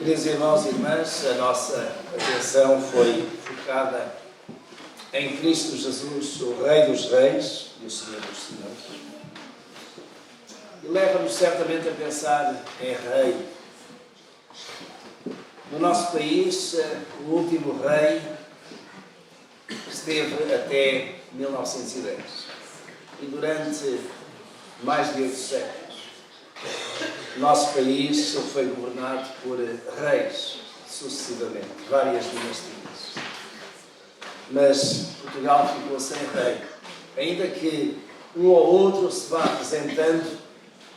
Queridos irmãos e irmãs, a nossa atenção foi focada em Cristo Jesus, o Rei dos Reis e o Senhor dos Senhores. E leva-nos certamente a pensar em Rei. No nosso país, o último Rei esteve até 1910 e durante mais de 8 séculos. O nosso país foi governado por reis, sucessivamente, várias dinastias. Mas Portugal ficou sem rei, ainda que um ou outro se vá apresentando,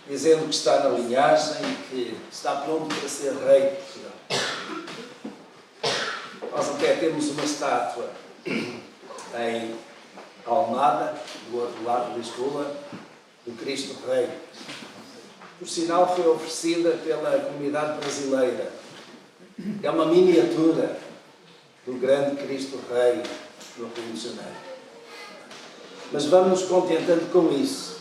dizendo que está na linhagem e que está pronto para ser rei de Portugal. Nós até temos uma estátua em Almada, do outro lado de Lisboa, do Cristo Rei. Por sinal, foi oferecida pela comunidade brasileira. É uma miniatura do grande Cristo Rei no Rio de Janeiro. Mas vamos nos contentando com isso,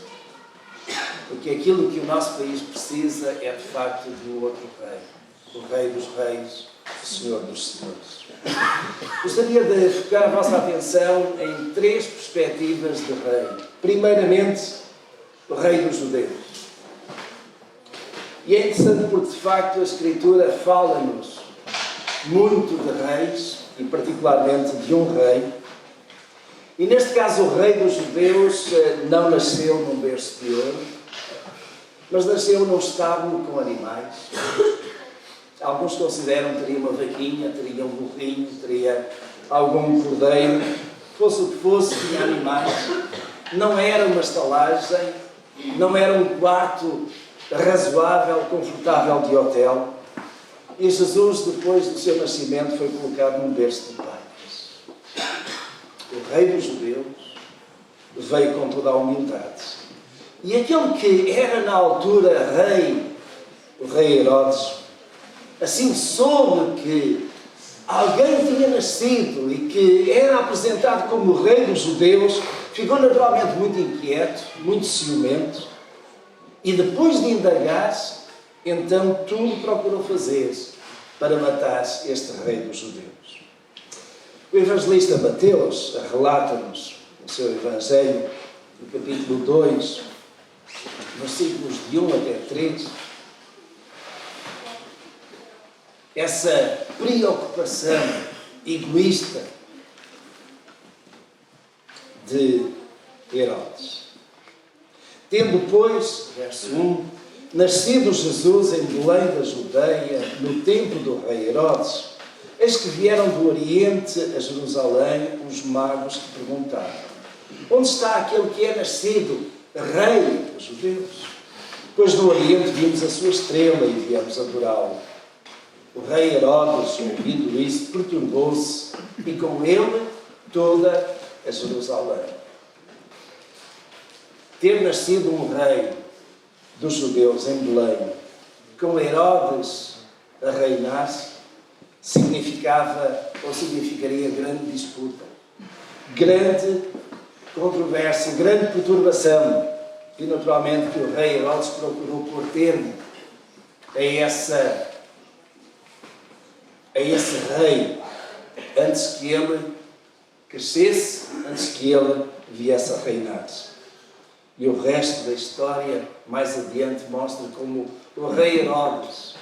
porque aquilo que o nosso país precisa é, de facto, de um outro Rei. O Rei dos Reis, o Senhor dos Senhores. Gostaria de focar a vossa atenção em 3 perspectivas de Rei. Primeiramente, o Rei dos Judeus. E é interessante porque, de facto, a Escritura fala-nos muito de reis, e particularmente de um rei. E neste caso o Rei dos Judeus não nasceu num berço de ouro, mas nasceu num estábulo com animais. Alguns consideram que teria uma vaquinha, teria um burrinho, teria algum cordeiro. Fosse o que fosse, tinha animais. Não era uma estalagem, não era um quarto razoável, confortável de hotel. E Jesus, depois do seu nascimento, foi colocado num berço de pais. O Rei dos Judeus veio com toda a humildade. E aquele que era na altura rei, o rei Herodes, assim soube que alguém tinha nascido e que era apresentado como o Rei dos Judeus, ficou naturalmente muito inquieto, muito ciumento. E depois de indagar, então tudo procurou fazer para matar este Rei dos Judeus. O evangelista Mateus relata-nos no seu Evangelho, no capítulo 2, versículos de 1 até 3, essa preocupação egoísta de Herodes. Tendo, pois, verso 1, nascido Jesus em Belém da Judeia, no tempo do rei Herodes, eis que vieram do Oriente a Jerusalém os magos que perguntaram: onde está aquele que é nascido, rei dos judeus? Pois no Oriente vimos a sua estrela e viemos adorá-lo. O rei Herodes, ouvindo isso, perturbou-se e com ele toda a Jerusalém. Ter nascido um rei dos judeus em Belém, com Herodes a reinar, significava ou significaria grande disputa, grande controvérsia, grande perturbação. E naturalmente que o rei Herodes procurou pôr termo a esse rei, antes que ele crescesse, antes que ele viesse a reinar. E o resto da história, mais adiante, mostra como o rei Herodes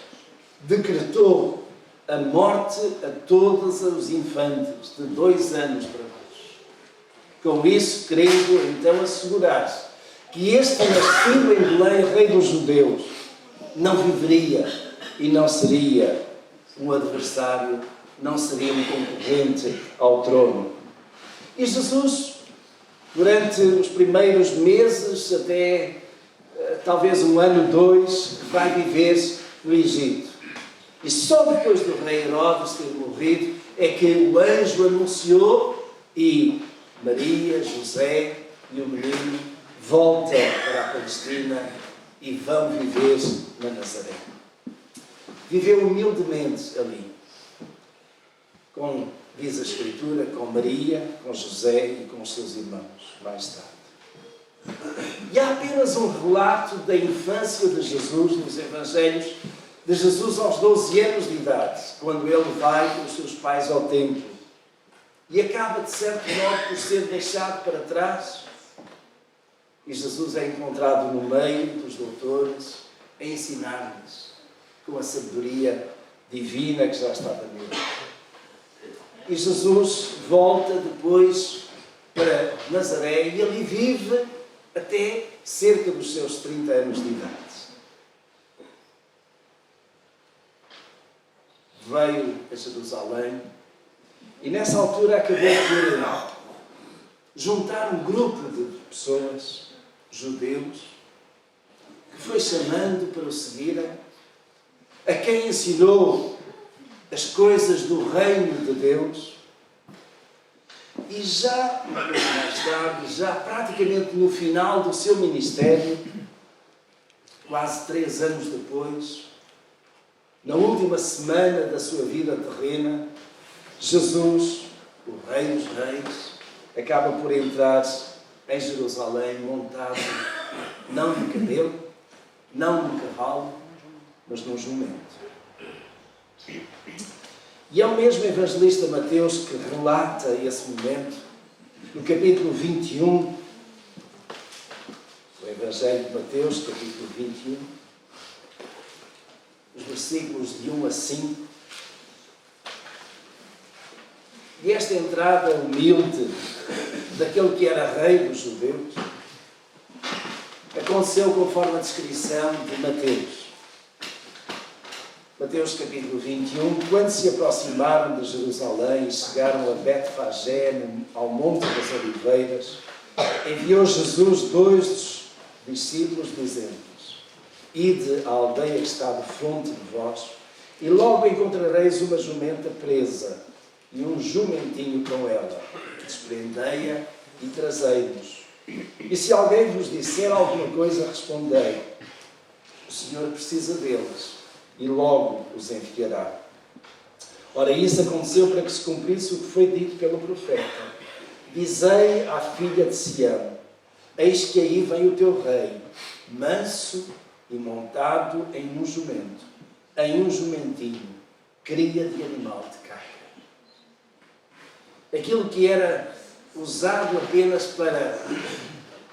decretou a morte a todos os infantes de 2 anos para baixo. Com isso, querendo então assegurar que este nascido em Belém, rei dos judeus, não viveria e não seria um adversário, não seria um concorrente ao trono. E Jesus, durante os primeiros meses, até talvez 1 ano, 2, vai viver no Egito. E só depois do rei Herodes ter morrido é que o anjo anunciou e Maria, José e o menino voltam para a Palestina e vão viver na Nazaré. Viveu humildemente ali, diz a Escritura, com Maria, com José e com os seus irmãos, mais tarde. E há apenas um relato da infância de Jesus nos Evangelhos de Jesus aos 12 anos de idade, quando ele vai com os seus pais ao templo e acaba, de certo modo, por ser deixado para trás. E Jesus é encontrado no meio dos doutores a ensinar-lhes com a sabedoria divina que já estava nele. E Jesus volta depois para Nazaré e ali vive até cerca dos seus 30 anos de idade. Veio a Jerusalém e nessa altura acabou por juntar um grupo de pessoas, judeus, que foi chamando para o seguirem, a quem ensinou as coisas do reino de Deus. E já, mais tarde, já praticamente no final do seu ministério, quase 3 anos depois, na última semana da sua vida terrena, Jesus, o Rei dos Reis, acaba por entrar em Jerusalém montado não num camelo, não num cavalo, mas num jumento. E é o mesmo evangelista Mateus que relata esse momento no capítulo 21, o Evangelho de Mateus, capítulo 21, os versículos de 1 a 5. E esta entrada humilde daquele que era rei dos judeus aconteceu conforme a descrição de Mateus. Mateus capítulo 21, quando se aproximaram de Jerusalém e chegaram a Betfagé, ao Monte das Oliveiras, enviou Jesus 2 dos discípulos, dizendo-lhes: Ide à aldeia que está defronte de vós, e logo encontrareis uma jumenta presa, e um jumentinho com ela. Desprendei-a e trazei-nos. E se alguém vos disser alguma coisa, respondei: o Senhor precisa deles, e logo os enviará. Ora, isso aconteceu para que se cumprisse o que foi dito pelo profeta: Dizei à filha de Sião: eis que aí vem o teu rei, manso e montado em um jumento, em um jumentinho, cria de animal de carga. Aquilo que era usado apenas para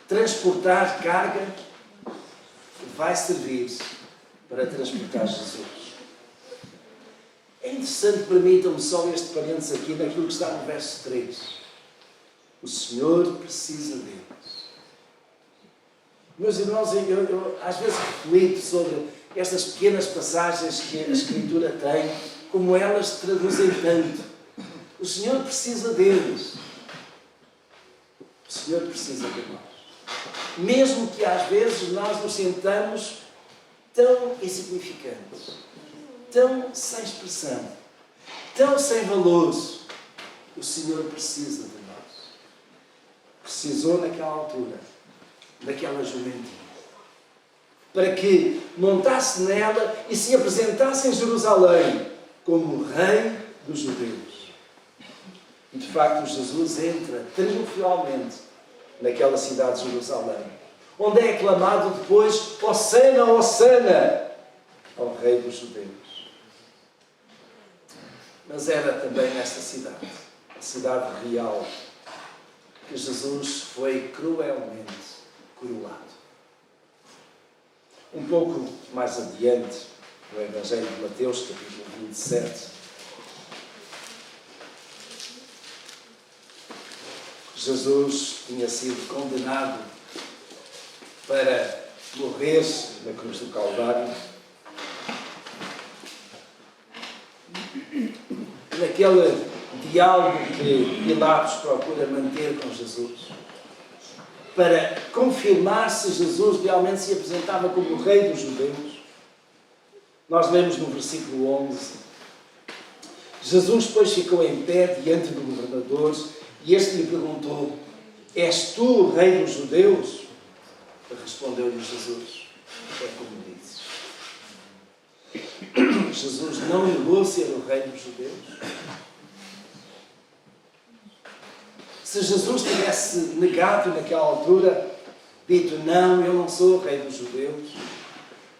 transportar carga, vai servir para transportar Jesus. É interessante, permitam-me só este parênteses aqui naquilo que está no verso 3. O Senhor precisa deles. Meus irmãos, eu às vezes reflito sobre estas pequenas passagens que a Escritura tem, como elas traduzem tanto. O Senhor precisa deles. O Senhor precisa de nós. Mesmo que às vezes nós nos sintamos tão insignificantes, tão sem expressão, tão sem valor, o Senhor precisa de nós. Precisou naquela altura, daquela jumentinha, para que montasse nela e se apresentasse em Jerusalém como Rei dos Judeus. E de facto Jesus entra triunfalmente naquela cidade de Jerusalém, onde é aclamado depois: Hosana, Hosana, ao Rei dos Judeus. Mas era também nesta cidade, a cidade real, que Jesus foi cruelmente coroado. Um pouco mais adiante, no Evangelho de Mateus, capítulo 27, Jesus tinha sido condenado para morrer na cruz do Calvário. Naquele diálogo que Pilatos procura manter com Jesus, para confirmar se Jesus realmente se apresentava como o Rei dos Judeus, nós lemos no versículo 11: Jesus, pois, ficou em pé diante do governador, e este lhe perguntou: És tu o Rei dos Judeus? Respondeu-lhe Jesus: é como dizes. Jesus não negou ser o Rei dos Judeus. Se Jesus tivesse negado naquela altura, dito: não, eu não sou o Rei dos Judeus,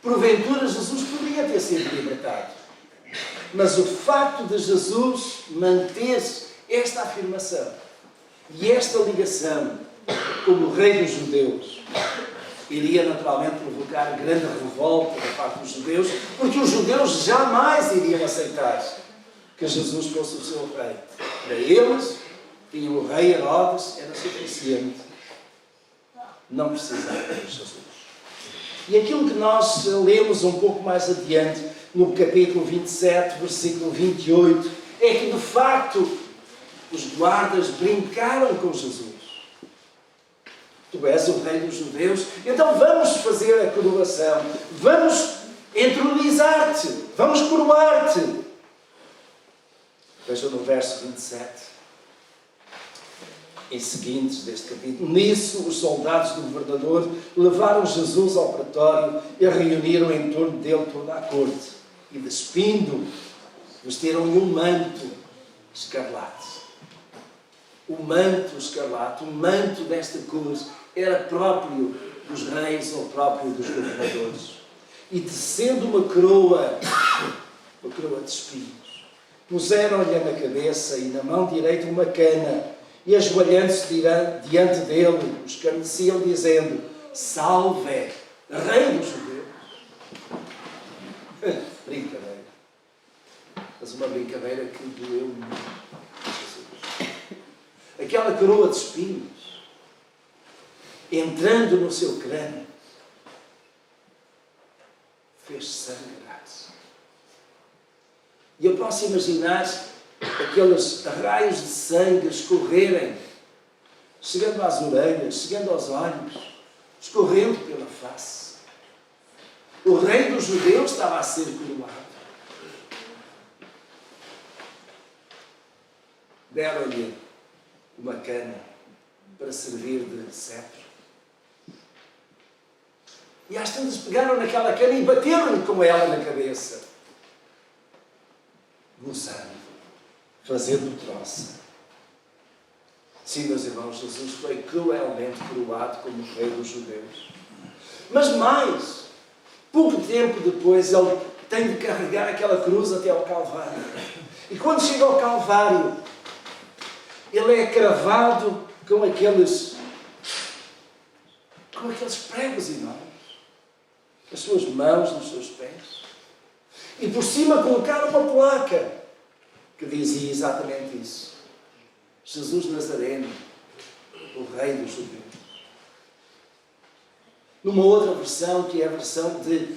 Porventura, Jesus poderia ter sido libertado. Mas o facto de Jesus manter esta afirmação e esta ligação como rei dos judeus iria naturalmente provocar grande revolta da parte dos judeus, porque os judeus jamais iriam aceitar que Jesus fosse o seu rei. Para eles, tinham o rei Herodes, era suficiente. Não precisavam de Jesus. E aquilo que nós lemos um pouco mais adiante, no capítulo 27, versículo 28, é que de facto os guardas brincaram com Jesus. Tu és o rei dos judeus, então vamos fazer a coroação, vamos entronizar-te, vamos coroar-te. Veja no verso 27 e seguintes deste capítulo. Nisso, os soldados do governador levaram Jesus ao pretório e reuniram em torno dele toda a corte. E despindo, vestiram-lhe um manto escarlate. O manto escarlate, o manto desta cor, era próprio dos reis ou próprio dos governadores. E tecendo uma coroa de espinhos, puseram-lhe na cabeça e na mão direita uma cana, e ajoelhando-se diante dele, os escarneciam, dizendo: Salve, Rei dos Judeus. Brincadeira. Mas uma brincadeira que doeu muito a Jesus. Aquela coroa de espinhos, entrando no seu crânio, fez sangrar-se. E eu posso imaginar aqueles raios de sangue escorrerem, chegando às orelhas, chegando aos olhos, escorrendo pela face. O rei dos judeus estava a ser coroado. Deram-lhe uma cana para servir de cetro. E às tantas pegaram naquela cana e bateram-lhe com ela na cabeça, gozando, fazendo troça. Sim, meus irmãos, Jesus foi cruelmente coroado como rei dos judeus. Mas mais, pouco tempo depois, ele tem de carregar aquela cruz até ao Calvário. E quando chega ao Calvário, ele é cravado com aqueles pregos enormes. As suas mãos nos seus pés. E por cima colocaram uma placa que dizia exatamente isso. Jesus Nazareno, o Rei dos Judeus. Numa outra versão, que é a versão de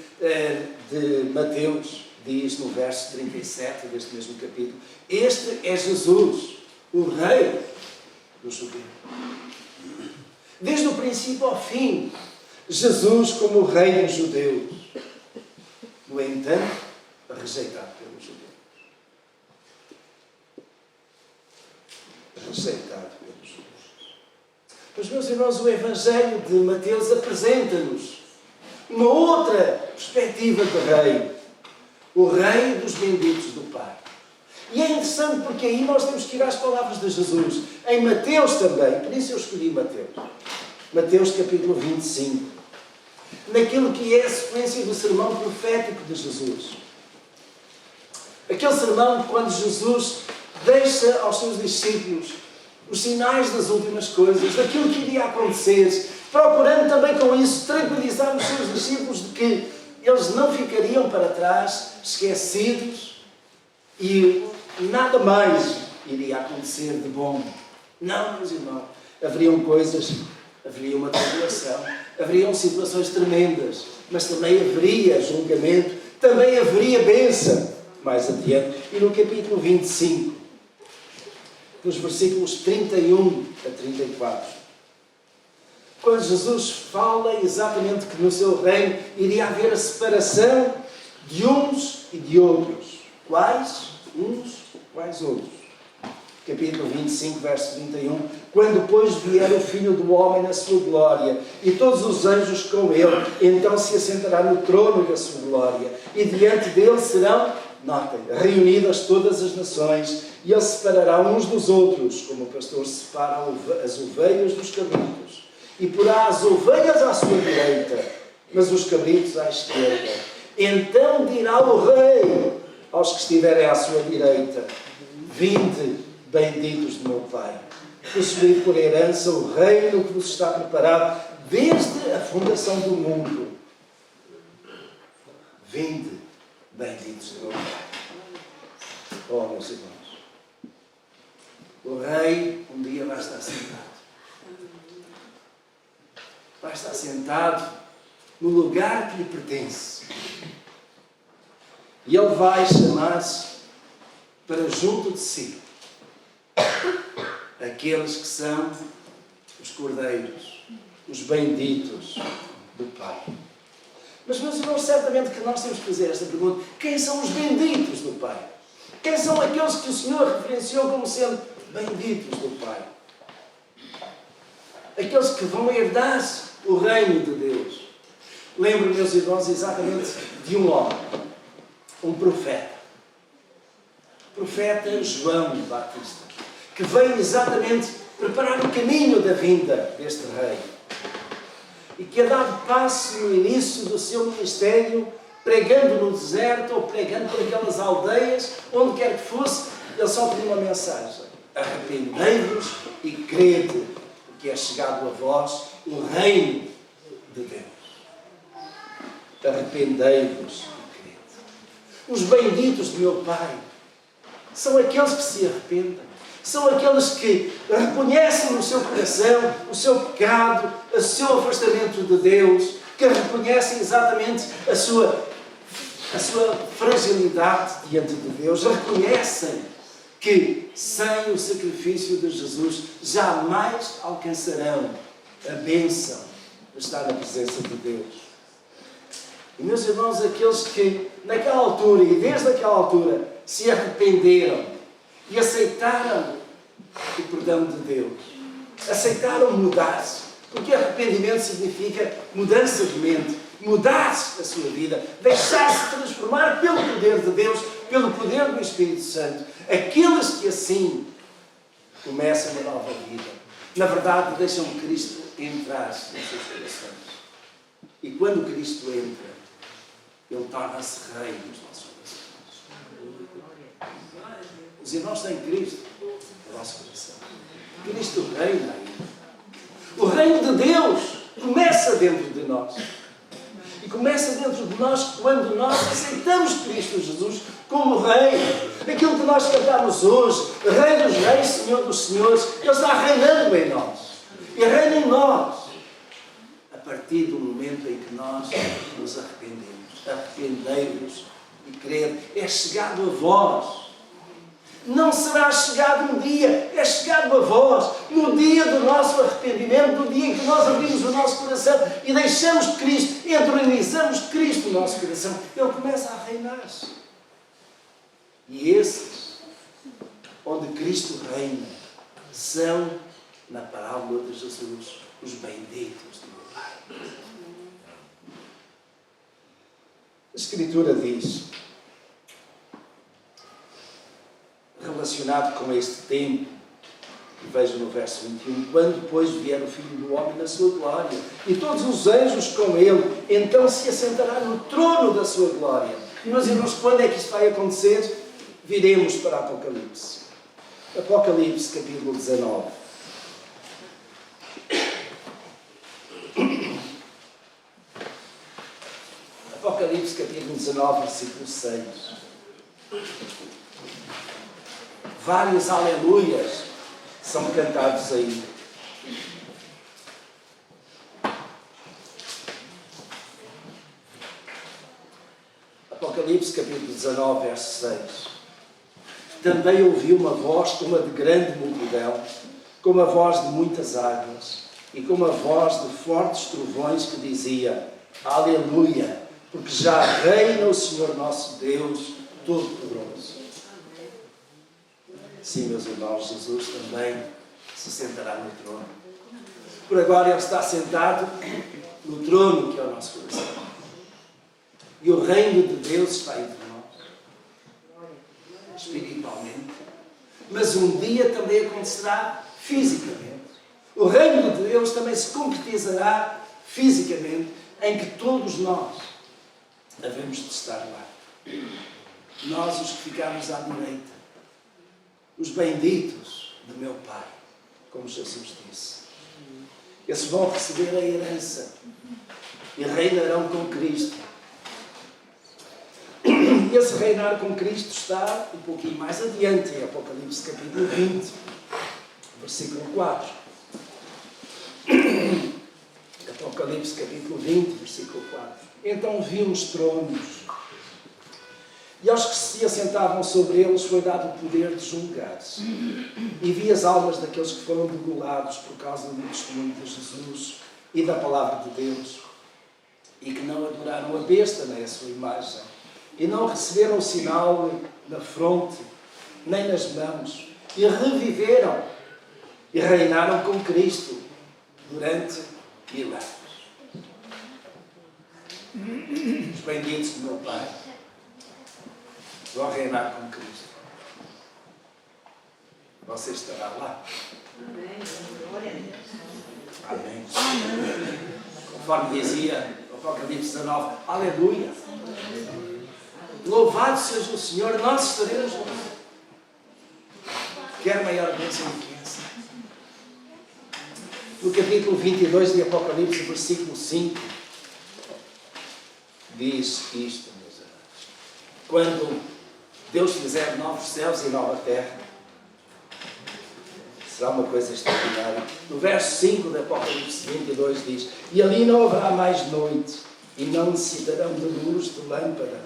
Mateus, diz no verso 37 deste mesmo capítulo: Este é Jesus, o Rei dos Judeus. Desde o princípio ao fim, Jesus como o Rei dos Judeus. No entanto, rejeitado pelos judeus. Rejeitado pelos judeus. Mas, meus irmãos, o Evangelho de Mateus apresenta-nos uma outra perspectiva de Rei. O Rei dos benditos do Pai. E é interessante porque aí nós temos que ir às palavras de Jesus. Em Mateus também, por isso eu escolhi Mateus. Mateus capítulo 25. Naquilo que é a sequência do sermão profético de Jesus. Aquele sermão quando Jesus deixa aos seus discípulos os sinais das últimas coisas, daquilo que iria acontecer, procurando também com isso tranquilizar os seus discípulos de que eles não ficariam para trás, esquecidos, e nada mais iria acontecer de bom. Não, meus irmãos, haveriam coisas, haveria uma tribulação, haveriam situações tremendas, mas também haveria julgamento, também haveria bênção mais adiante. E no capítulo 25, nos versículos 31 a 34, quando Jesus fala exatamente que no seu reino iria haver a separação de uns e de outros. Quais? Uns, quais outros? Capítulo 25, verso 31. Quando, pois, vier o Filho do Homem na sua glória, e todos os anjos com ele, então se assentará no trono da sua glória, e diante dele serão, notem, reunidas todas as nações, e ele separará uns dos outros, como o pastor separa as ovelhas dos cabritos, e porá as ovelhas à sua direita, mas os cabritos à esquerda. Então dirá o rei aos que estiverem à sua direita: vinde, benditos do meu Pai, possuí por herança o reino que vos está preparado desde a fundação do mundo. Vinde, benditos do meu Pai. Oh, meus irmãos, o rei um dia vai estar sentado. Vai estar sentado no lugar que lhe pertence. E ele vai chamar-se para junto de si aqueles que são os cordeiros, os benditos do Pai. Mas, meus irmãos, certamente que nós temos que fazer esta pergunta: quem são os benditos do Pai? Quem são aqueles que o Senhor referenciou como sendo benditos do Pai? Aqueles que vão herdar o reino de Deus. Lembro, meus irmãos, exatamente de um homem, um profeta. O profeta João Batista, que veio exatamente preparar o caminho da vinda deste rei. E que a dado passo no início do seu ministério, pregando no deserto ou pregando por aquelas aldeias, onde quer que fosse, ele só pediu uma mensagem: arrependei-vos e crede, porque é chegado a vós o reino de Deus. Arrependei-vos e crede. Os benditos de meu Pai são aqueles que se arrependem. São aqueles que reconhecem no seu coração o seu pecado, o seu afastamento de Deus, que reconhecem exatamente a sua fragilidade diante de Deus, reconhecem que sem o sacrifício de Jesus jamais alcançarão a bênção de estar na presença de Deus. E, meus irmãos, aqueles que naquela altura e desde aquela altura se arrependeram e aceitaram o perdão de Deus, aceitaram mudar-se, porque arrependimento significa mudança de mente, mudar-se a sua vida, deixar-se transformar pelo poder de Deus, pelo poder do Espírito Santo. Aqueles que assim começam uma nova vida, na verdade deixam Cristo entrar nos seus corações. E quando Cristo entra, Ele torna-se Rei dos nossos corações. Os irmãos têm Cristo no nosso coração. Cristo reina aí. O reino de Deus começa dentro de nós. E começa dentro de nós quando nós aceitamos Cristo Jesus como Rei. Aquilo que nós cantamos hoje, Rei dos Reis, Senhor dos Senhores, Ele está reinando em nós. E reina em nós a partir do momento em que nós nos arrependemos. Arrependei-vos e crede. É chegado a vós. Não será chegado um dia, é chegado a vós, no dia do nosso arrependimento, no dia em que nós abrimos o nosso coração e deixamos Cristo, entronizamos Cristo no nosso coração. Ele começa a reinar-se. E esses, onde Cristo reina, são, na parábola de Jesus, os benditos do meu Pai. A Escritura diz, relacionado com este tempo, que vejo no verso 21, quando depois vier o Filho do Homem na sua glória, e todos os anjos com ele, então se assentará no trono da sua glória. E meus irmãos, quando é que isto vai acontecer? Viremos para Apocalipse. Apocalipse, capítulo 19. Apocalipse, capítulo 19, versículo 6. Vários aleluias são cantados aí. Apocalipse, capítulo 19, verso 6. Também ouvi uma voz como a de grande multidão, como a voz de muitas águas, e como a voz de fortes trovões que dizia: Aleluia, porque já reina o Senhor nosso Deus Todo-Poderoso. Sim, meus irmãos, Jesus também se sentará no trono. Por agora Ele está sentado no trono que é o nosso coração. E o reino de Deus está entre nós, espiritualmente. Mas um dia também acontecerá fisicamente. O reino de Deus também se concretizará fisicamente em que todos nós devemos de estar lá. Nós, os que ficamos à direita, os benditos de meu Pai, como Jesus disse. Esses vão receber a herança e reinarão com Cristo. E esse reinar com Cristo está um pouquinho mais adiante, em Apocalipse capítulo 20, versículo 4. Apocalipse capítulo 20, versículo 4. Então vimos tronos, e aos que se assentavam sobre eles foi dado o poder de julgar-se. E vi as almas daqueles que foram degolados por causa do testemunho de Jesus e da palavra de Deus, e que não adoraram a besta nem a sua imagem, e não receberam o sinal na fronte, nem nas mãos, e reviveram e reinaram com Cristo durante 1000 anos. Os benditos do meu Pai vão reinar com Cristo. Você estará lá. Amém. Conforme dizia o Apocalipse 19, aleluia. Louvado seja o Senhor, nós estaremos lá. Quer maior bênção do que essa? No capítulo 22 de Apocalipse, versículo 5, diz isto, meus irmãos. Quando Deus fizer novos céus e nova terra, será uma coisa extraordinária. No verso 5 de Apocalipse 22 diz: e ali não haverá mais noite, e não necessitarão de luz de lâmpada,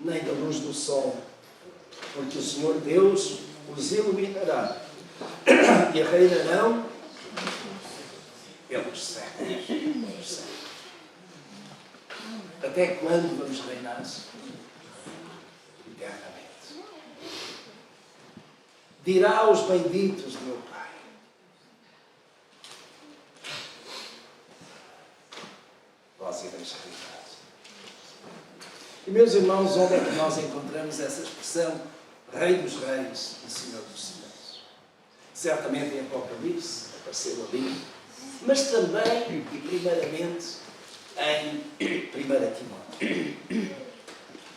nem da luz do sol, porque o Senhor Deus os iluminará, e reinarão pelos séculos. Até quando vamos reinar? Eternamente. Dirá aos benditos do meu Pai: vós ireis reinar. E, meus irmãos, onde é que nós encontramos essa expressão Rei dos Reis e Senhor dos Senhores? Certamente em Apocalipse, apareceu ali, mas também, e primeiramente, em 1 Timóteo.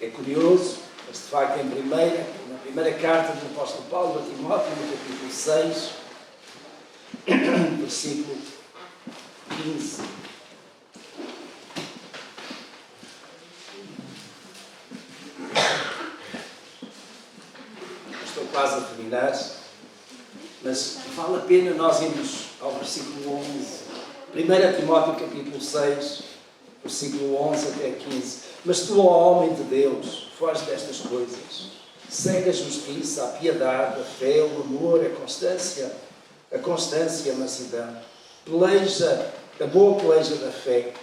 É curioso, mas de facto na primeira carta do apóstolo Paulo a Timóteo, no capítulo 6, versículo 15. Estou quase a terminar, mas vale a pena nós irmos ao versículo 11. 1 Timóteo capítulo 6, versículo 11 até 15. Mas tu, ó homem de Deus, foge destas coisas. Segue a justiça, a piedade, a fé, o amor, a constância e a mansidão. Peleja a boa peleja da fé.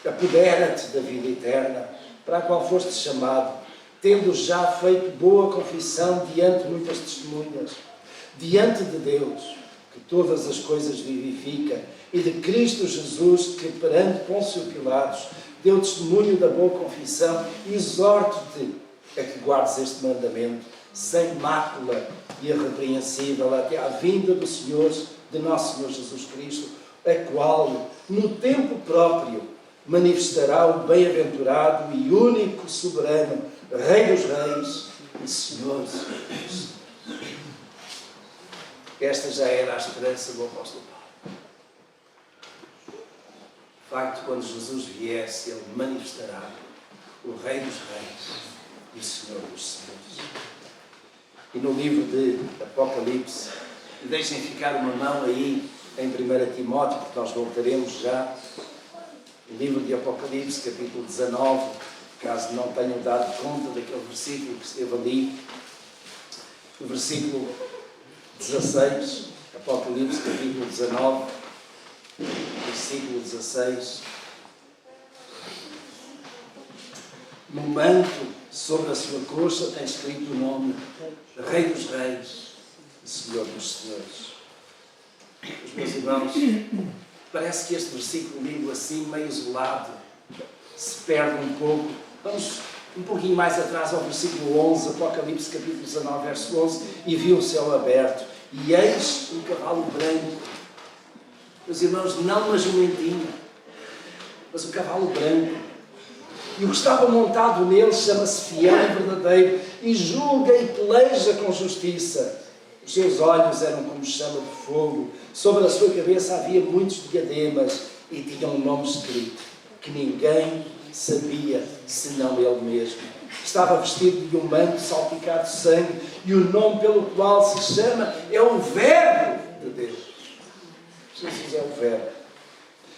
Apodera-te da vida eterna, para a qual foste chamado, tendo já feito boa confissão diante de muitas testemunhas. Diante de Deus, que todas as coisas vivifica, e de Cristo Jesus, que perante Pôncio Pilatos deu testemunho da boa confissão, e exorto-te a que guardes este mandamento, sem mácula e irrepreensível, até à vinda do Senhor, de nosso Senhor Jesus Cristo, a qual, no tempo próprio, manifestará o bem-aventurado e único soberano, Rei dos Reis e Senhor dos Senhores. Esta já era a esperança do apóstolo Paulo. De facto, quando Jesus viesse, ele manifestará o Rei dos Reis e o Senhor dos Senhores. E no livro de Apocalipse, e deixem ficar uma mão aí em 1 Timóteo, porque nós voltaremos já, o livro de Apocalipse, capítulo 19, caso não tenham dado conta daquele versículo que esteve ali, o versículo 16, Apocalipse capítulo 19, versículo 16. No manto sobre a sua coxa tem escrito o nome Rei dos Reis e Senhor dos Senhores. Os meus irmãos, parece que este versículo lido assim, meio isolado, se perde um pouco. Vamos um pouquinho mais atrás ao versículo 11, Apocalipse capítulo 19, verso 11. E viu o céu aberto, e eis um cavalo branco. Meus irmãos, não uma jumentinha, mas um cavalo branco. E o que estava montado nele chama-se fiel e verdadeiro, e julga e peleja com justiça. Os seus olhos eram como chama de fogo, sobre a sua cabeça havia muitos diademas, e tinha um nome escrito, que ninguém sabia, senão ele mesmo. Estava vestido de um manto salpicado de sangue, e o nome pelo qual se chama é o Verbo de Deus. Jesus é o Verbo.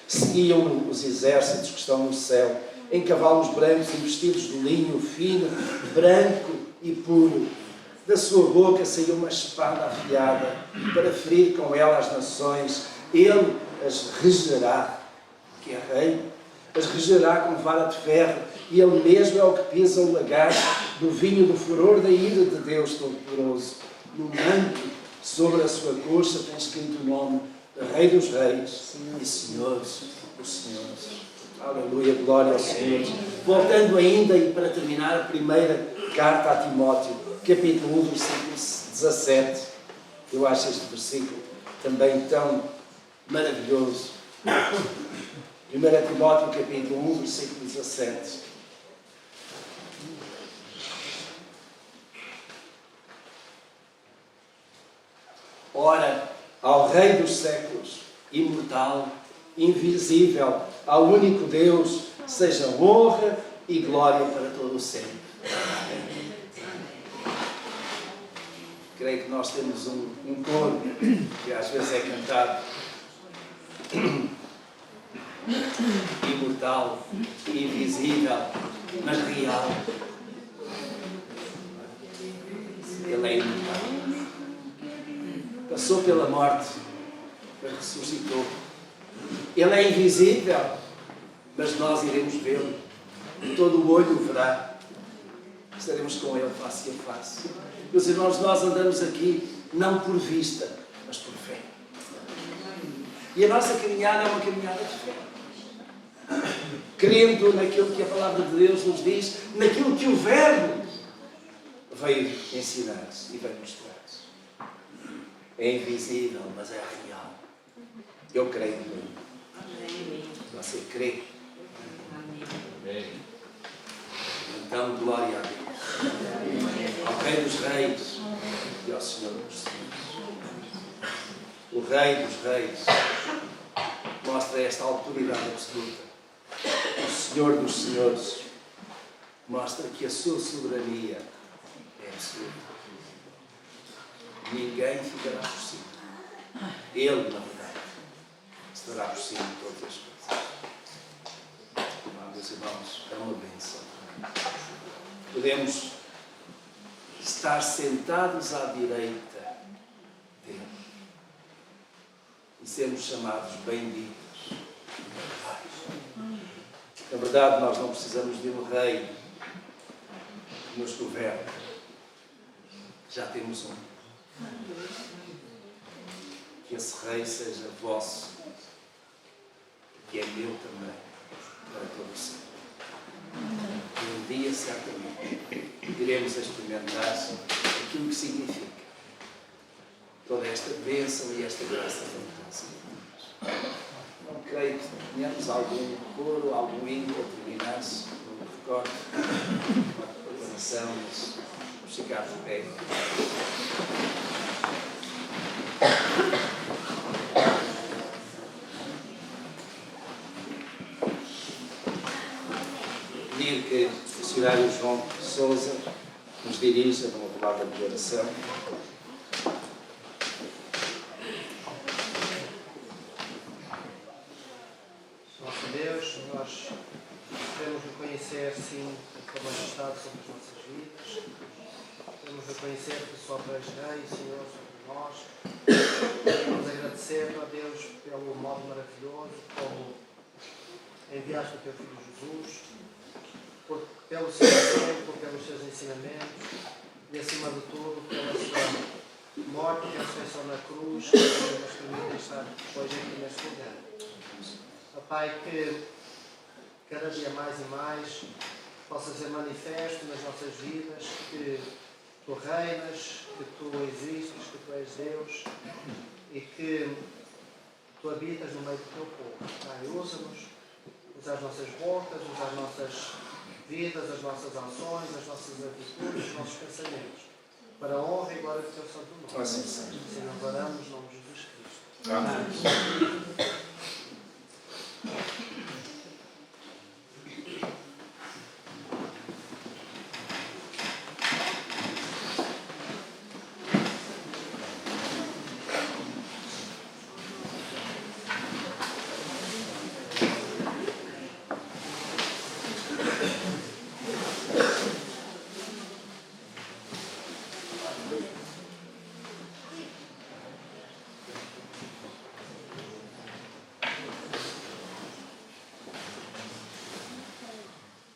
Seguiam-no os exércitos que estão no céu, em cavalos brancos e vestidos de linho fino, branco e puro. Da sua boca saiu uma espada afiada, para ferir com ela as nações. Ele as regerá, que é rei, as regerá com vara de ferro, e ele mesmo é o que pisa o lagar do vinho do furor da ira de Deus Todo-Poderoso. No manto, sobre a sua coxa, tem escrito o nome de Rei dos Reis e Senhores dos Senhores. Aleluia, glória ao Senhor. Voltando ainda, e para terminar, a primeira carta a Timóteo, capítulo 1, versículo 17. Eu acho este versículo também tão maravilhoso. 1 Timóteo, capítulo 1, versículo 17. Ora, ao Rei dos séculos, imortal, invisível, ao único Deus, seja honra e glória para todo o sempre. Creio que nós temos um coro que às vezes é cantado. Imortal, invisível, mas real. Ele é imortal. Passou pela morte, mas ressuscitou. Ele é invisível, mas nós iremos vê-lo. Todo o olho o verá. Estaremos com ele face a face. Meus irmãos, nós andamos aqui não por vista, mas por fé. E a nossa caminhada é uma caminhada de fé. Crendo naquilo que a palavra de Deus nos diz, naquilo que o Verbo veio ensinar e veio mostrar. É invisível, mas é real. Eu creio nele. Você crê? Amém. Então, glória a Deus. Ao Rei dos Reis e ao Senhor dos Senhores. O Rei dos Reis mostra esta autoridade absoluta. O Senhor dos Senhores mostra que a sua soberania é absoluta. Ninguém ficará por cima. Ele, na verdade, estará por cima de todas as coisas. Meus irmãos, é uma bênção. Podemos estar sentados à direita dele e sermos chamados benditos. Na verdade, nós não precisamos de um rei que nos governe. Já temos um. Que esse rei seja vosso, que é meu também, para todo o sempre. E um dia, certamente, iremos experimentar aquilo que significa toda esta bênção e esta graça da nossa. Não creio que tenhamos algum coro, algum hino a terminar-se, não me recordo, a preparação, mas vamos ficar de pé. Pedir que o missionário João Sousa nos dirija numa palavra de oração. Nosso Deus, nós queremos reconhecer, sim, a tua majestade sobre as nossas vidas. Queremos reconhecer que só tu és Rei, Senhor, sobre nós. Queremos agradecer a Deus pelo modo maravilhoso como enviaste o teu Filho Jesus, pelo seu exemplo, pelos seus ensinamentos e, acima de tudo, pela sua morte e ressurreição na cruz, que nos permite estar hoje aqui neste lugar. Pai, que cada dia mais e mais possa ser manifesto nas nossas vidas que tu reinas, que tu existes, que tu és Deus e que tu habitas no meio do teu povo. Pai, usa-nos, usa as nossas bocas, usa as nossas vidas, as nossas ações, as nossas atitudes, os nossos pensamentos, para a honra e glória do teu santo nome. Assim seja. Assim nós oramos, em nome de Jesus Cristo. Amém.